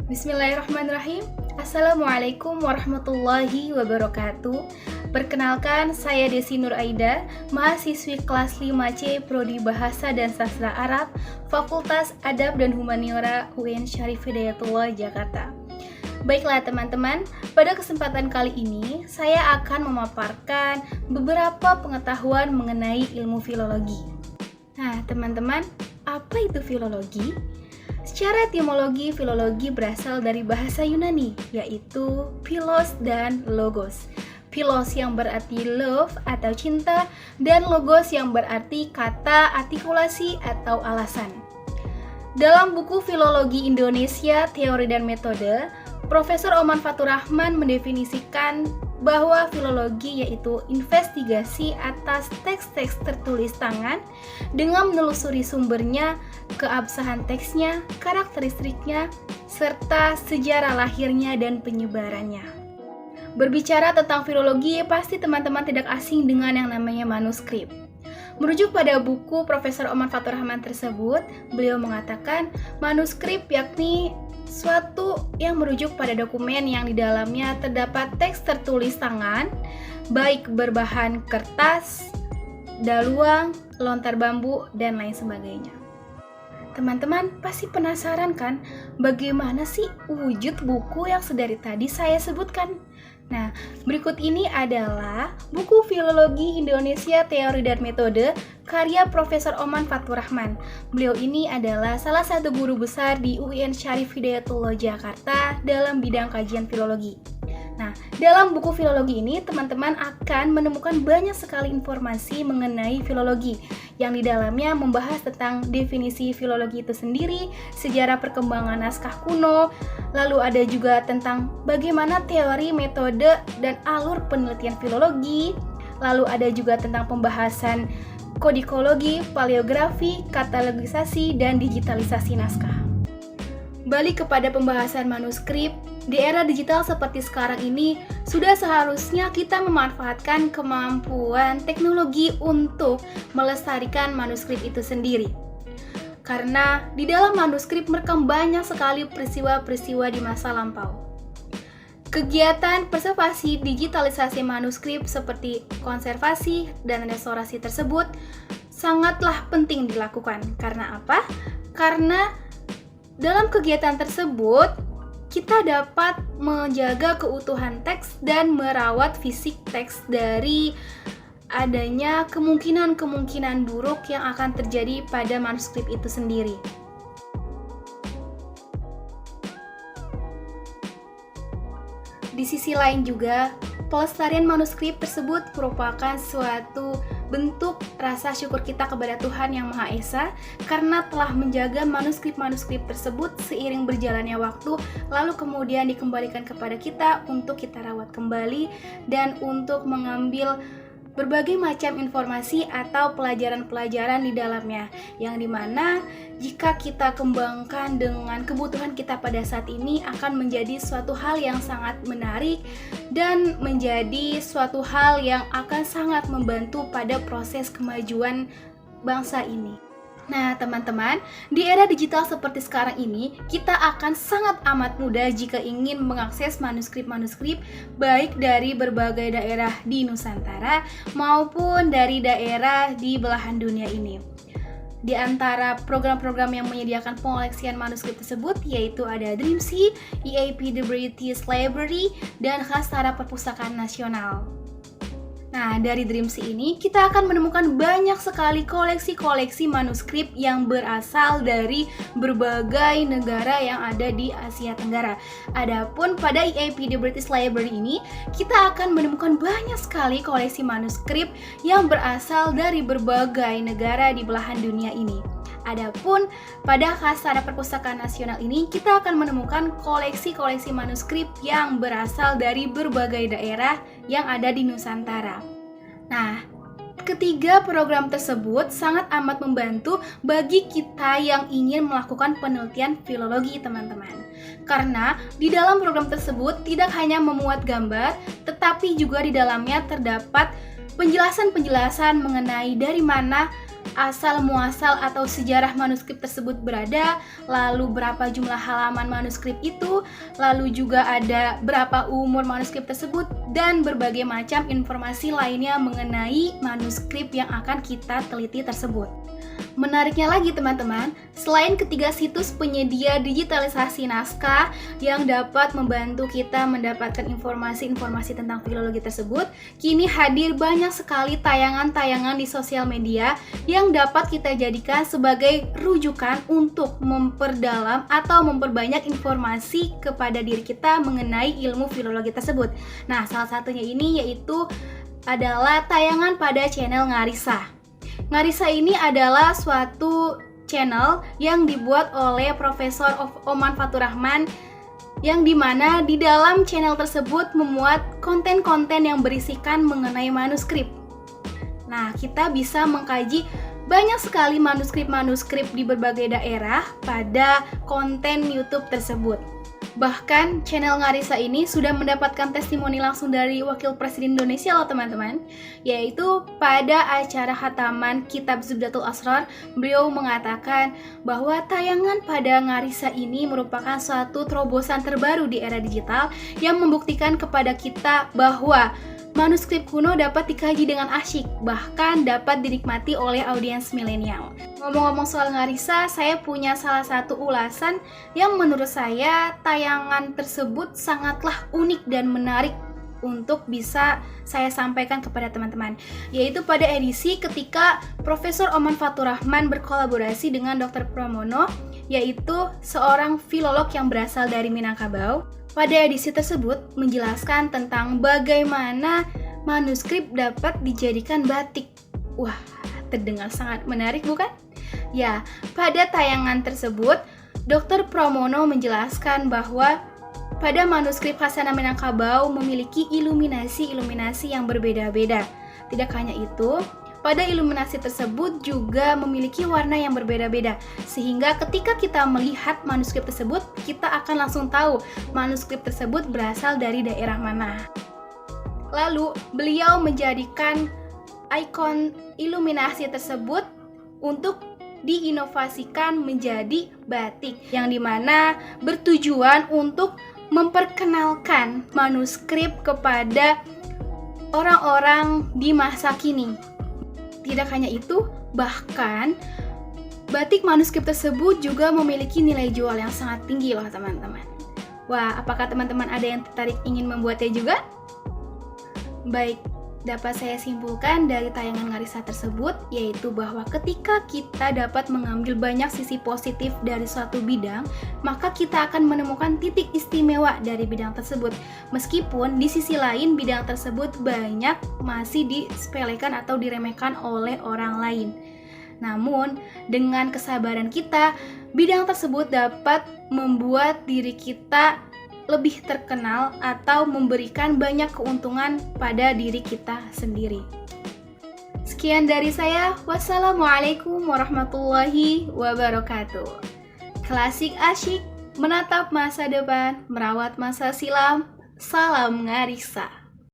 Bismillahirrahmanirrahim. Assalamualaikum warahmatullahi wabarakatuh. Perkenalkan, saya Desi Nur Aida, mahasiswi kelas 5C Prodi Bahasa dan Sastra Arab, Fakultas Adab dan Humaniora UIN Syarif Hidayatullah, Jakarta. Baiklah teman-teman, pada kesempatan kali ini saya akan memaparkan beberapa pengetahuan mengenai ilmu filologi. Nah teman-teman, apa itu filologi? Secara etimologi, filologi berasal dari bahasa Yunani, yaitu philos dan logos. Philos yang berarti love atau cinta, dan logos yang berarti kata, artikulasi, atau alasan. Dalam buku Filologi Indonesia, Teori dan Metode, Profesor Oman Fatur Rahman mendefinisikan bahwa filologi yaitu investigasi atas teks-teks tertulis tangan dengan menelusuri sumbernya, keabsahan teksnya, karakteristiknya, serta sejarah lahirnya dan penyebarannya. Berbicara tentang filologi, pasti teman-teman tidak asing dengan yang namanya manuskrip. Merujuk pada buku Profesor Oman Fatur Rahman tersebut, beliau mengatakan manuskrip yakni suatu yang merujuk pada dokumen yang di dalamnya terdapat teks tertulis tangan, baik berbahan kertas, daluang, lontar bambu, dan lain sebagainya. Teman-teman pasti penasaran kan, bagaimana sih wujud buku yang sedari tadi saya sebutkan? Nah, berikut ini adalah buku Filologi Indonesia Teori dan Metode karya Profesor Oman Fatur Rahman. Beliau ini adalah salah satu guru besar di UIN Syarif Hidayatullah Jakarta dalam bidang kajian filologi. Nah, dalam buku filologi ini teman-teman akan menemukan banyak sekali informasi mengenai filologi yang di dalamnya membahas tentang definisi filologi itu sendiri, sejarah perkembangan naskah kuno, lalu ada juga tentang bagaimana teori, metode, dan alur penelitian filologi, lalu ada juga tentang pembahasan kodikologi, paleografi, katalogisasi, dan digitalisasi naskah. Balik kepada pembahasan manuskrip, di era digital seperti sekarang ini, sudah seharusnya kita memanfaatkan kemampuan teknologi untuk melestarikan manuskrip itu sendiri. Karena di dalam manuskrip merekam banyak sekali peristiwa-peristiwa di masa lampau. Kegiatan preservasi digitalisasi manuskrip seperti konservasi dan restorasi tersebut sangatlah penting dilakukan. Karena apa? Karena dalam kegiatan tersebut kita dapat menjaga keutuhan teks dan merawat fisik teks dari adanya kemungkinan-kemungkinan buruk yang akan terjadi pada manuskrip itu sendiri. Di sisi lain juga, pelestarian manuskrip tersebut merupakan suatu bentuk rasa syukur kita kepada Tuhan Yang Maha Esa karena telah menjaga manuskrip-manuskrip tersebut seiring berjalannya waktu, lalu kemudian dikembalikan kepada kita untuk kita rawat kembali dan untuk mengambil berbagai macam informasi atau pelajaran-pelajaran di dalamnya, yang dimana jika kita kembangkan dengan kebutuhan kita pada saat ini akan menjadi suatu hal yang sangat menarik dan menjadi suatu hal yang akan sangat membantu pada proses kemajuan bangsa ini. Nah teman-teman, di era digital seperti sekarang ini, kita akan sangat amat mudah jika ingin mengakses manuskrip-manuskrip baik dari berbagai daerah di Nusantara maupun dari daerah di belahan dunia ini. Di antara program-program yang menyediakan pengoleksian manuskrip tersebut yaitu ada DRIMSY, EAP The British Library, dan Hastara Perpustakaan Nasional. Nah, dari DRIMSY ini kita akan menemukan banyak sekali koleksi-koleksi manuskrip yang berasal dari berbagai negara yang ada di Asia Tenggara. Adapun pada EAP The British Library ini, kita akan menemukan banyak sekali koleksi manuskrip yang berasal dari berbagai negara di belahan dunia ini. Adapun pada Hastara Perpustakaan Nasional ini, kita akan menemukan koleksi-koleksi manuskrip yang berasal dari berbagai daerah yang ada di Nusantara. Nah, ketiga program tersebut sangat amat membantu bagi kita yang ingin melakukan penelitian filologi, teman-teman. Karena di dalam program tersebut tidak hanya memuat gambar, tetapi juga di dalamnya terdapat penjelasan-penjelasan mengenai dari mana asal muasal atau sejarah manuskrip tersebut berada, lalu berapa jumlah halaman manuskrip itu, lalu juga ada berapa umur manuskrip tersebut, dan berbagai macam informasi lainnya mengenai manuskrip yang akan kita teliti tersebut. Menariknya lagi teman-teman, selain ketiga situs penyedia digitalisasi naskah yang dapat membantu kita mendapatkan informasi-informasi tentang filologi tersebut, kini hadir banyak sekali tayangan-tayangan di sosial media yang dapat kita jadikan sebagai rujukan untuk memperdalam atau memperbanyak informasi kepada diri kita mengenai ilmu filologi tersebut. Nah, salah satunya ini yaitu adalah tayangan pada channel Ngarisa. Ngarisa ini adalah suatu channel yang dibuat oleh Profesor Oman Faturrahman, yang dimana di dalam channel tersebut memuat konten-konten yang berisikan mengenai manuskrip. Nah, kita bisa mengkaji banyak sekali manuskrip-manuskrip di berbagai daerah pada konten YouTube tersebut. Bahkan channel Ngarisa ini sudah mendapatkan testimoni langsung dari Wakil Presiden Indonesia loh teman-teman, yaitu pada acara khataman Kitab Zubdatul Asrar, beliau mengatakan bahwa tayangan pada Ngarisa ini merupakan suatu terobosan terbaru di era digital yang membuktikan kepada kita bahwa manuskrip kuno dapat dikaji dengan asyik, bahkan dapat dinikmati oleh audiens milenial. Ngomong-ngomong soal Ngarisa, saya punya salah satu ulasan yang menurut saya tayangan tersebut sangatlah unik dan menarik untuk bisa saya sampaikan kepada teman-teman, yaitu pada edisi ketika Profesor Oman Faturrahman berkolaborasi dengan Dr. Pramono, yaitu seorang filolog yang berasal dari Minangkabau. Pada edisi tersebut menjelaskan tentang bagaimana manuskrip dapat dijadikan batik. Wah, terdengar sangat menarik bukan? Ya, pada tayangan tersebut Dr. Pramono menjelaskan bahwa pada manuskrip Khazanah Minangkabau memiliki iluminasi-iluminasi yang berbeda-beda. Tidak hanya itu, pada iluminasi tersebut juga memiliki warna yang berbeda-beda, sehingga ketika kita melihat manuskrip tersebut, kita akan langsung tahu manuskrip tersebut berasal dari daerah mana. Lalu, beliau menjadikan ikon iluminasi tersebut untuk diinovasikan menjadi batik, yang dimana bertujuan untuk memperkenalkan manuskrip kepada orang-orang di masa kini. Tidak hanya itu, bahkan batik manuskrip tersebut juga memiliki nilai jual yang sangat tinggi loh teman-teman. Wah, apakah teman-teman ada yang tertarik ingin membuatnya juga? Baik, dapat saya simpulkan dari tayangan Ngarisa tersebut, yaitu bahwa ketika kita dapat mengambil banyak sisi positif dari suatu bidang, maka kita akan menemukan titik istimewa dari bidang tersebut. Meskipun di sisi lain bidang tersebut banyak masih disepelekan atau diremehkan oleh orang lain. Namun, dengan kesabaran kita, bidang tersebut dapat membuat diri kita lebih terkenal atau memberikan banyak keuntungan pada diri kita sendiri. Sekian dari saya. Wassalamualaikum warahmatullahi wabarakatuh. Klasik asyik, menatap masa depan, merawat masa silam. Salam Ngarisa.